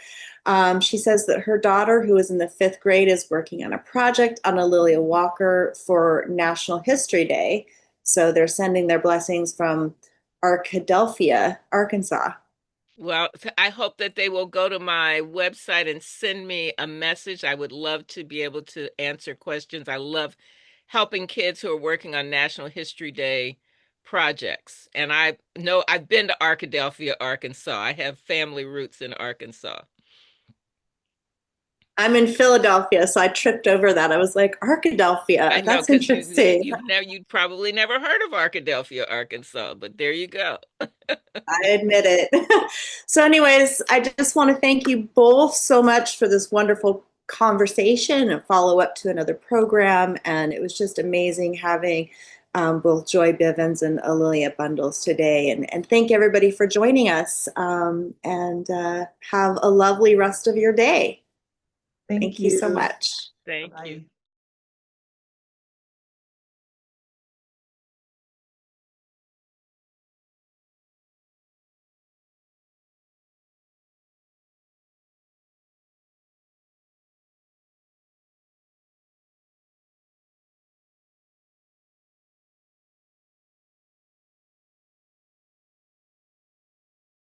She says that her daughter, who is in the 5th grade, is working on a project on A'Lelia Walker for National History Day. So they're sending their blessings from Arkadelphia, Arkansas. Well, I hope that they will go to my website and send me a message. I would love to be able to answer questions. I love helping kids who are working on National History Day projects. And I know I've been to Arkadelphia, Arkansas. I have family roots in Arkansas. I'm in Philadelphia, so I tripped over that. I was like, Arkadelphia. I know, That's because interesting. you'd probably never heard of Arkadelphia, Arkansas, but there you go. I admit it. So, anyways, I just want to thank you both so much for this wonderful conversation and follow up to another program. And it was just amazing having both Joy Bivins and A'Lelia Bundles today. And thank everybody for joining us. And have a lovely rest of your day. Thank you so much. Thank Bye. you.